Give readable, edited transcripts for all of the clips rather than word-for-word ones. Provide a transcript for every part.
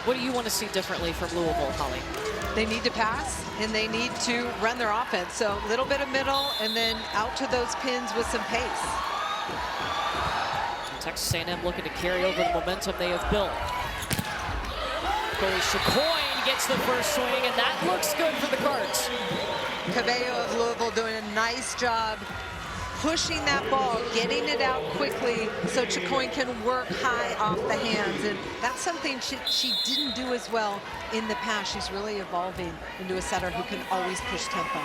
What do you want to see differently from Louisville, Holly? They need to pass, and they need to run their offense. So a little bit of middle, and then out to those pins with some pace. Texas A&M looking to carry over the momentum they have built. Chloe Chacoin gets the first swing, and that looks good for the Cards. Cabello of Louisville doing a nice job pushing that ball, getting it out quickly so Chacoin can work high off the hands. And that's something she didn't do as well in the past. She's really evolving into a setter who can always push tempo.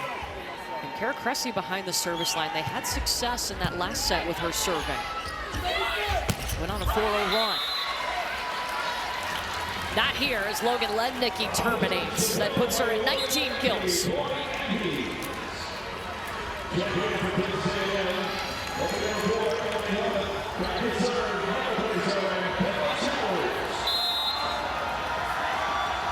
And Kara Cressy behind the service line. They had success in that last set with her serving. Went on a 4-0 run. Not here as Logan Lednicki terminates. That puts her at 19 kills.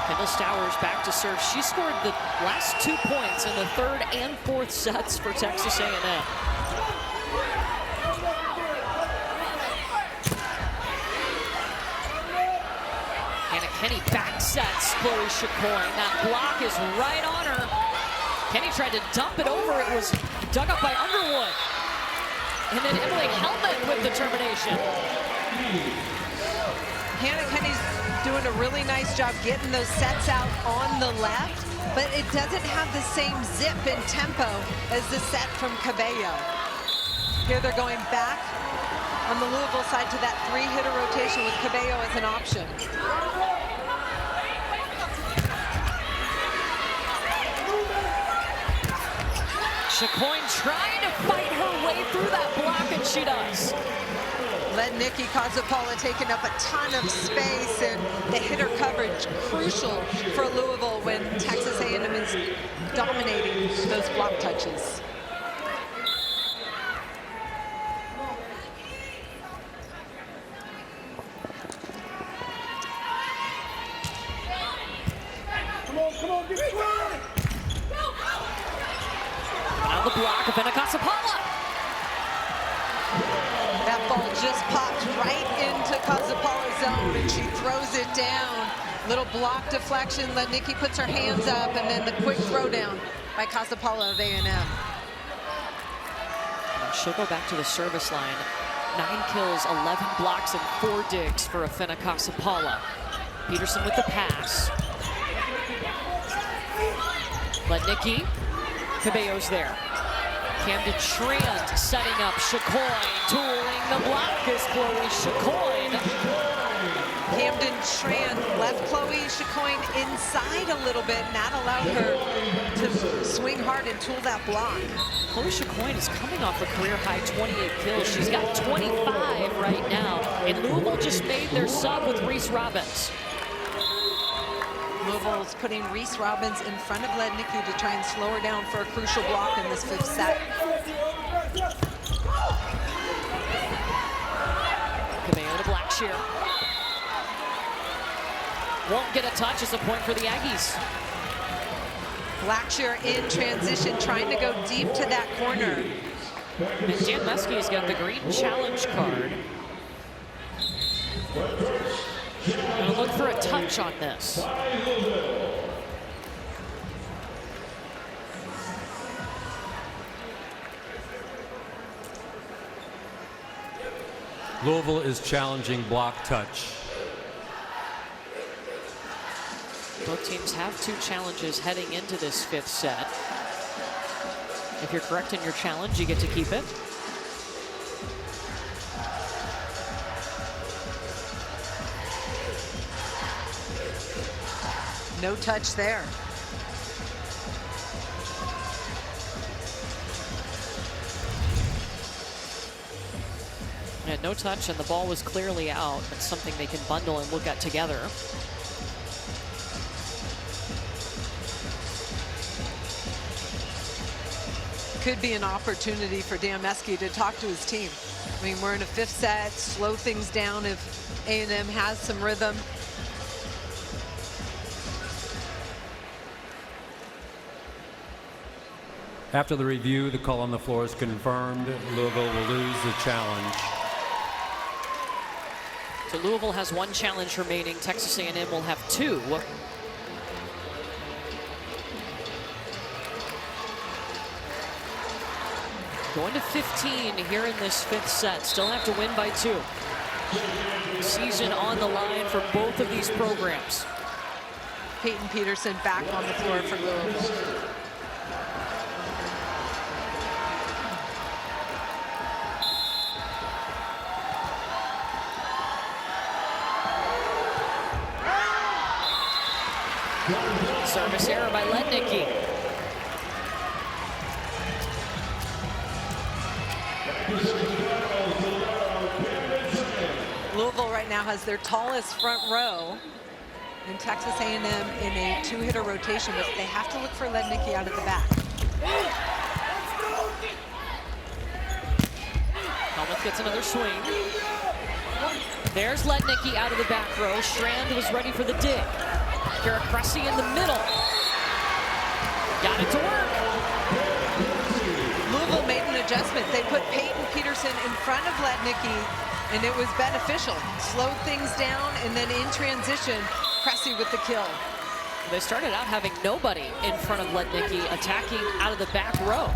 Kendall Stowers back to serve. She scored the last 2 points in the third and fourth sets for Texas A&M. Kenny back sets Chloe Chacoin. That block is right on her. Kenny tried to dump it over. It was dug up by Underwood. And then Emily Hellman with the termination. Hannah Kenny's doing a really nice job getting those sets out on the left, but it doesn't have the same zip and tempo as the set from Cabello. Here they're going back on the Louisville side to that 3-hitter rotation with Cabello as an option. Chacoin trying to fight her way through that block, and she does. Lednicki Kozapala taking up a ton of space, and the hitter coverage crucial for Louisville when Texas A&M is dominating those block touches. Come on, get it going! On the block of Kozapala. That ball just popped right into Kozapala's zone, and she throws it down. Little block deflection. Lednicki puts her hands up, and then the quick throwdown by Kozapala of A&M. She'll go back to the service line. 9 kills, 11 blocks, and 4 digs for Afena Kozapala. Peterson with the pass. Lednicki. Cabello's there. Camden Trant setting up Chacoin. Tooling the block is Chloe Chacoin. Camden Trant left Chloe Chacoin inside a little bit, and that allowed her to swing hard and tool that block. Chloe Chacoin is coming off a career-high 28 kills. She's got 25 right now. And Louisville just made their sub with Reese Robbins. Louisville's putting Reese Robbins in front of Lednicki to try and slow her down for a crucial block in this 5th set. Cabello to Blackshear. Won't get a touch. It's a point for the Aggies. Blackshear in transition, trying to go deep to that corner. And Dan Meskey's got the green challenge card. Gonna look for a touch on this. Louisville is challenging block touch. Both teams have 2 challenges heading into this 5th set. If you're correct in your challenge, you get to keep it. No touch there. Yeah, no touch, and the ball was clearly out. That's something they can bundle and look at together. Could be an opportunity for Dan Meskey to talk to his team. I mean, we're in a 5th set, slow things down if A&M has some rhythm. After the review, the call on the floor is confirmed. Louisville will lose the challenge. So Louisville has 1 challenge remaining. Texas A&M will have 2. Going to 15 here in this 5th set. Still have to win by 2. Season on the line for both of these programs. Peyton Peterson back on the floor for Louisville. Service error by Lednicki. Louisville right now has their tallest front row in Texas A&M in a 2-hitter rotation, but they have to look for Lednicki out of the back. Helmuth gets another swing. There's Lednicki out of the back row. Strand was ready for the dig. Kara Cressy in the middle. Got it to work. Louisville made an adjustment. They put Peyton Peterson in front of Lednicki, and it was beneficial. Slowed things down, and then in transition, Cressy with the kill. They started out having nobody in front of Lednicki, attacking out of the back row.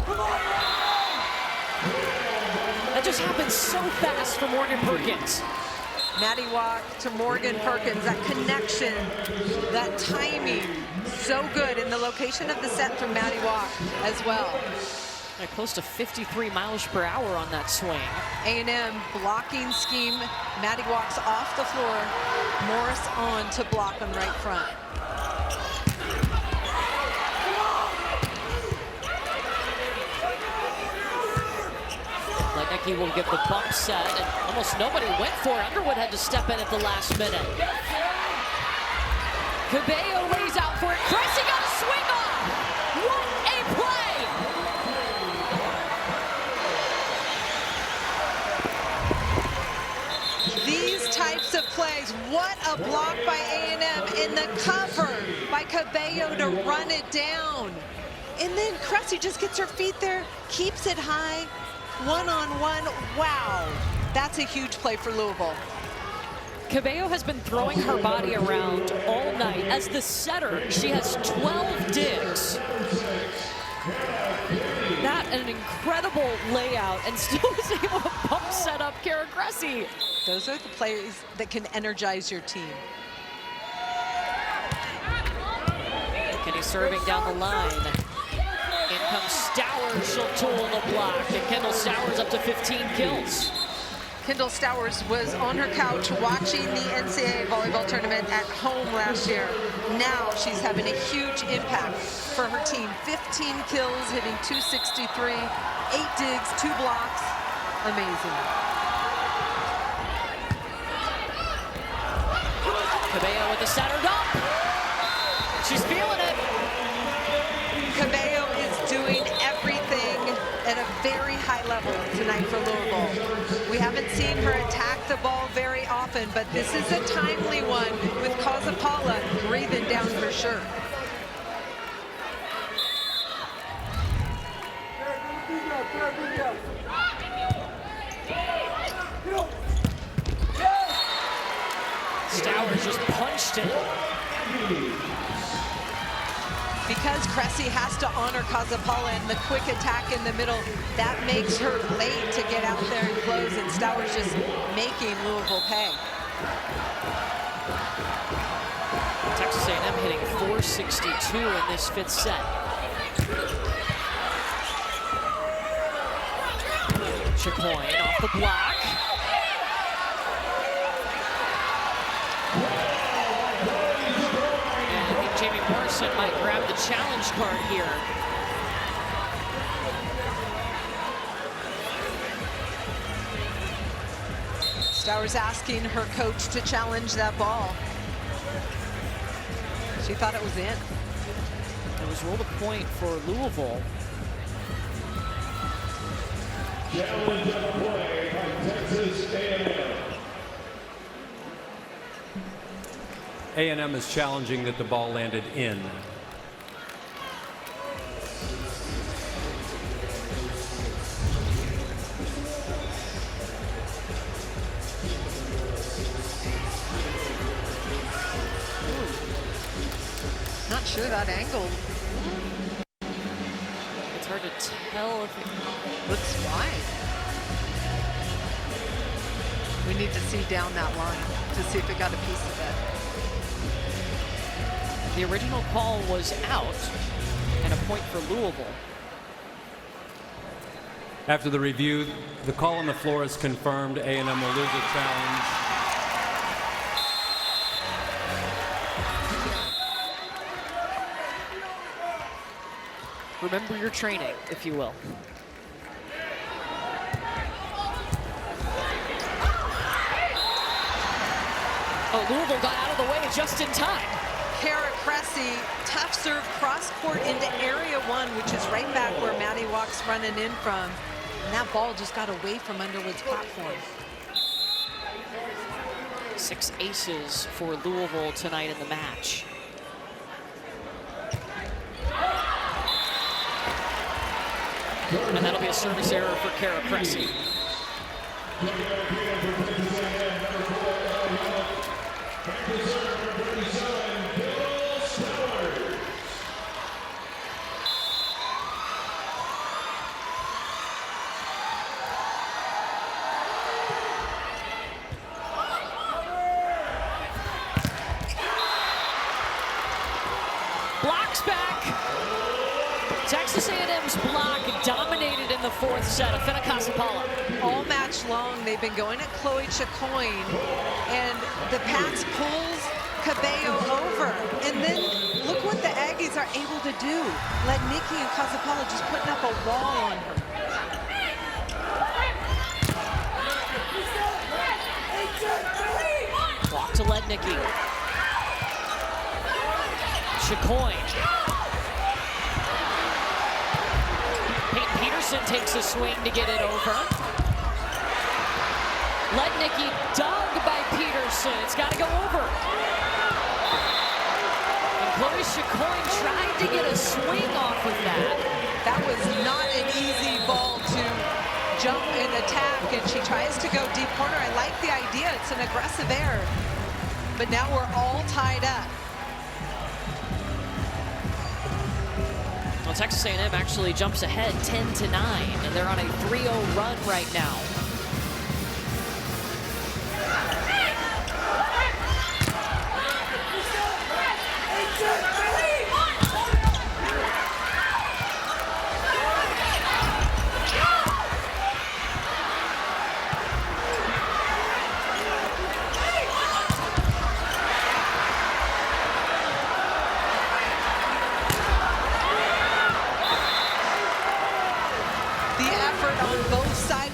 That just happened so fast for Morgan Perkins. Maddie Walk to Morgan Perkins, that connection, that timing, so good. In the location of the set from Maddie Walk as well. Yeah, close to 53 miles per hour on that swing. A&M blocking scheme. Maddie Walk's off the floor. Morris on to block on right front. Lednicki will get the bump set, and almost nobody went for it. Underwood had to step in at the last minute. Cabello lays out for it. Cressy got a swing off. What a play! These types of plays, what a block by A&M in the cover by Cabello to run it down. And then Cressy just gets her feet there, keeps it high. One-on-one, wow. That's a huge play for Louisville. Cabello has been throwing her body around all night. As the setter, she has 12 digs. That an incredible layout, and still was able to pump set up Kara Cressy. Those are the plays that can energize your team. Kenny serving down the line. In comes Stowers, she'll tool the block, and Kendall Stowers up to 15 kills. Kendall Stowers was on her couch watching the NCAA volleyball tournament at home last year. Now she's having a huge impact for her team. 15 kills, hitting 263, 8 digs, 2 blocks. Amazing. Cabello with the center dump. She's feeling it. Cabello is doing everything at a very high level tonight for Louisville. We haven't seen her attack the ball very often, but this is a timely one with Kazapala breathing down her shirt. Stowers just punched it. Because Cressy has to honor Kazapala and the quick attack in the middle, that makes her late to get out there and close, and Stowers just making Louisville pay. Texas A&M hitting 462 in this 5th set. Chicoine off the block. Jamie Morrison might grab the challenge card here. Stowers asking her coach to challenge that ball. She thought it was in. It was ruled a point for Louisville. Challenge on the play by Texas A&M. A&M is challenging that the ball landed in. not sure that angle It's hard to tell if it looks wide. We need to see down that line to see if it got a piece of it. The original call was out, and a point for Louisville. After the review, the call on the floor is confirmed. A&M will lose a challenge. Remember your training, if you will. Oh, Louisville got out of the way just in time. Kara Cressy, tough serve cross court into area 1, which is right back where Maddie Walk's running in from. And that ball just got away from Underwood's platform. 6 aces for Louisville tonight in the match. And that'll be a service error for Kara Cressy. Blocks back. Texas A&M's block dominated in the 4th set of Finicasapala. All match long, they've been going at Chloe Chicoine, and the pass pulls Cabello over. And then look what the Aggies are able to do. Let Nikki and Casapala just putting up a wall on her. Block to Lednicki. Chicoine. Peyton Peterson takes a swing to get it over. Lednicki dug by Peterson. It's got to go over. And Chloe Chicoine tried to get a swing off of that. That was not an easy ball to jump and attack, and she tries to go deep corner. I like the idea. It's an aggressive error. But now we're all tied up. Well, Texas A&M actually jumps ahead 10-9, and they're on a 3-0 run right now.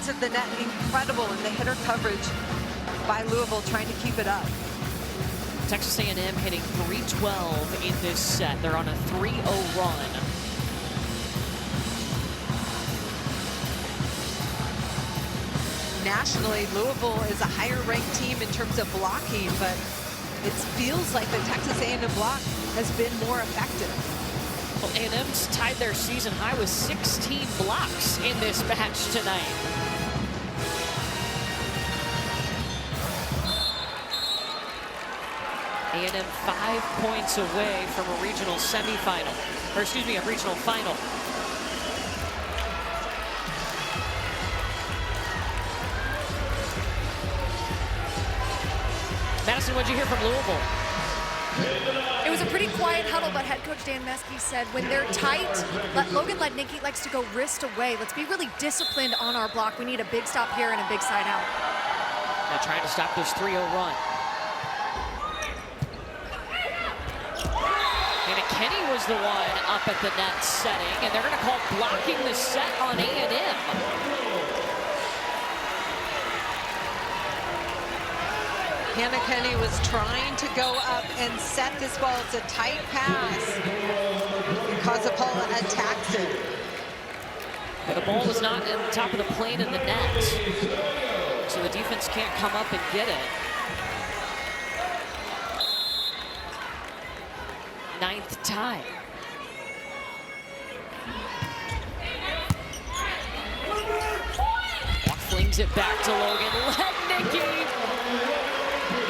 Of the net, incredible, and the hitter coverage by Louisville trying to keep it up. Texas A&M hitting .312 in this set. They're on a 3-0 run. Nationally, Louisville is a higher ranked team in terms of blocking, but it feels like the Texas A&M block has been more effective. Well, A&M's tied their season high with 16 blocks in this match tonight. A&M 5 points away from a regional semifinal, or excuse me, a regional final. Madison, what'd you hear from Louisville? It was a pretty quiet huddle, but head coach Dan Meskey said when they're tight, Logan Lednicki likes to go wrist away. Let's be really disciplined on our block. We need a big stop here and a big side out. Now trying to stop this 3-0 run. Kenny was the one up at the net setting, and they're going to call blocking the set on A&M. Hannah Kenny was trying to go up and set this ball. It's a tight pass. Casapala attacks it. But the ball was not in the top of the plane in the net, so the defense can't come up and get it. 9th tie. Walk flings it back to Logan Lednicki.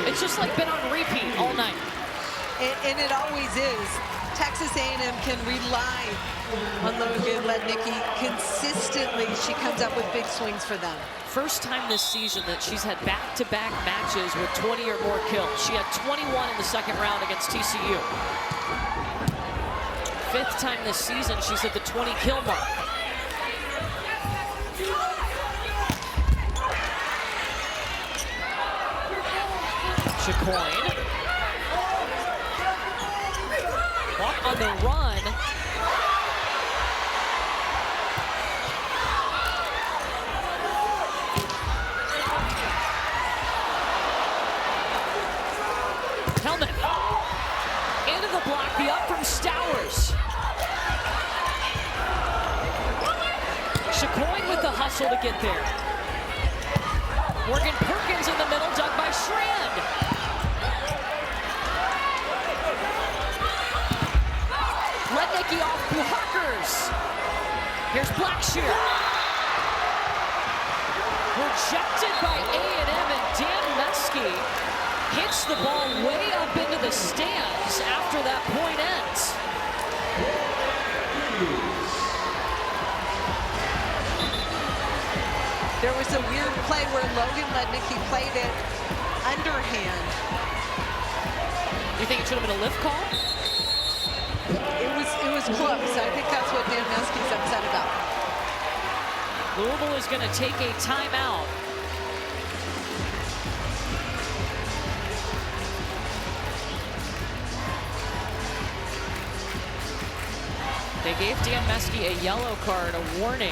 It's just like been on repeat all night. And it always is. Texas A&M can rely on Logan Lednicki consistently. She comes up with big swings for them. First time this season that she's had back-to-back matches with 20 or more kills. She had 21 in the second round against TCU. Fifth time this season she's hit the 20 kill mark. Chicoine. Walk on the run. Helmet. Into the block, the up from Stowers. Chicoine with the hustle to get there. Morgan Perkins in the middle, dug by Schrand. Lednicki off blockers. Here's Blackshear. Rejected by A&M, and Dan Meske hits the ball way up into the stands after that point ends. There was a weird play where Logan Lednicki played it underhand. You think it should have been a lift call? It was close. I think that's what Dan Meske's upset about. Louisville is going to take a timeout. They gave Dan Meske a yellow card, a warning.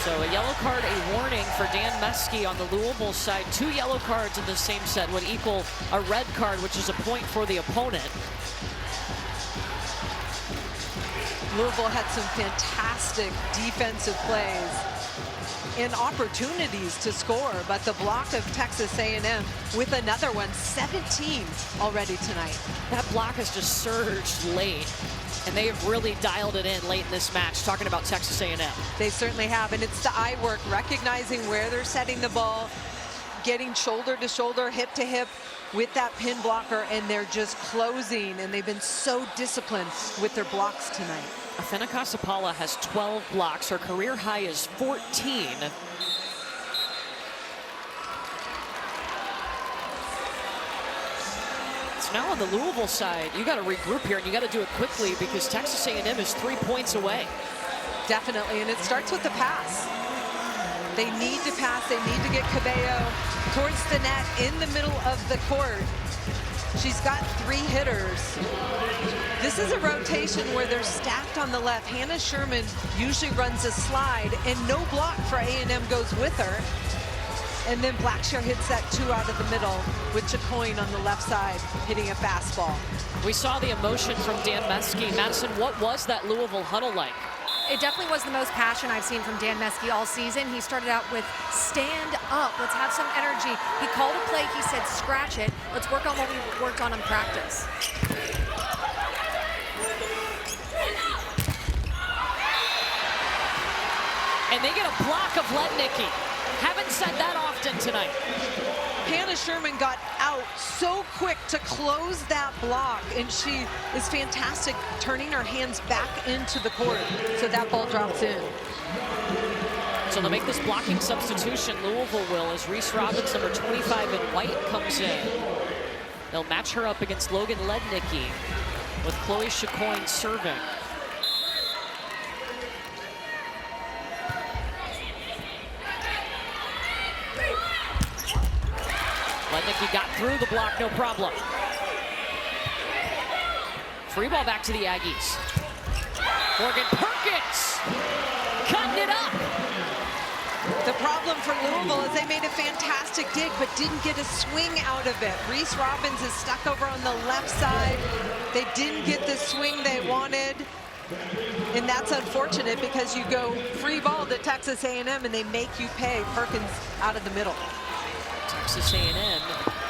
So a yellow card, a warning for Dan Meske on the Louisville side. 2 yellow cards in the same set would equal a red card, which is a point for the opponent. Louisville had some fantastic defensive plays and opportunities to score, but the block of Texas A&M with another one, 17 already tonight. That block has just surged late, and they have really dialed it in late in this match, talking about Texas A&M. They certainly have, and it's the eye work, recognizing where they're setting the ball, getting shoulder to shoulder, hip to hip with that pin blocker, and they're just closing, and they've been so disciplined with their blocks tonight. Afena Kasapala has 12 blocks. Her career high is 14. So now on the Louisville side, you got to regroup here, and you got to do it quickly because Texas A&M is 3 points away. Definitely, and it starts with the pass. They need to pass. They need to get Cabello towards the net in the middle of the court. She's got 3 hitters. This is a rotation where they're stacked on the left. Hannah Sherman usually runs a slide, and no block for A&M goes with her. And then Blackshear hits that 2 out of the middle with Chicoine on the left side hitting a fastball. We saw the emotion from Dan Meske. Madison, what was that Louisville huddle like? It definitely was the most passion I've seen from Dan Meske all season. He started out with stand up, let's have some energy. He called a play, he said scratch it. Let's work on what we worked on in practice. And they get a block of Lednicki. Haven't said that often tonight. Hannah Sherman got out so quick to close that block, and she is fantastic turning her hands back into the court so that ball drops in. So they'll make this blocking substitution, Louisville will, as Reese Robbins, number 25 in white, comes in. They'll match her up against Logan Lednicki with Chloe Chicoine serving. Lednicki got through the block, no problem. Free ball back to the Aggies. Morgan Perkins cutting it up. The problem for Louisville is they made a fantastic dig but didn't get a swing out of it. Reese Robbins is stuck over on the left side. They didn't get the swing they wanted. And that's unfortunate because you go free ball to Texas A&M and they make you pay. Perkins out of the middle. Texas A&M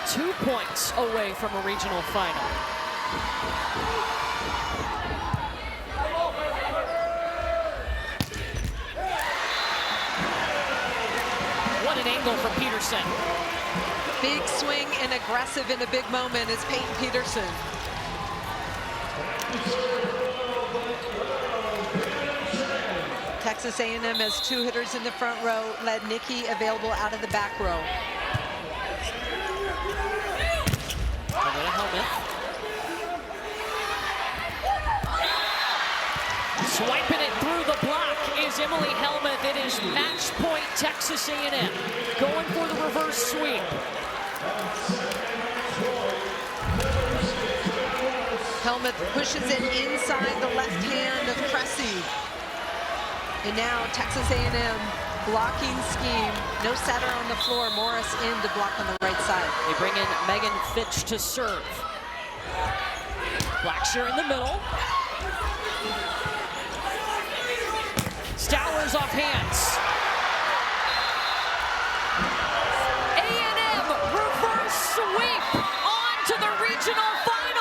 2 points away from a regional final. What an angle for Peterson. Big swing and aggressive in a big moment is Peyton Peterson. Texas A&M has 2 hitters in the front row, led Nikki available out of the back row. Helmet. Swiping it through the block is Emily Helmuth. It is match point Texas A&M. Going for the reverse sweep. Helmuth pushes it inside the left hand of Cressy. And now Texas A&M blocking scheme. No setter on the floor. Morris in to block on the right side. They bring in Megan Fitch to serve. Blackshear in the middle. Stowers off hands. A&M reverse sweep on to the regional final.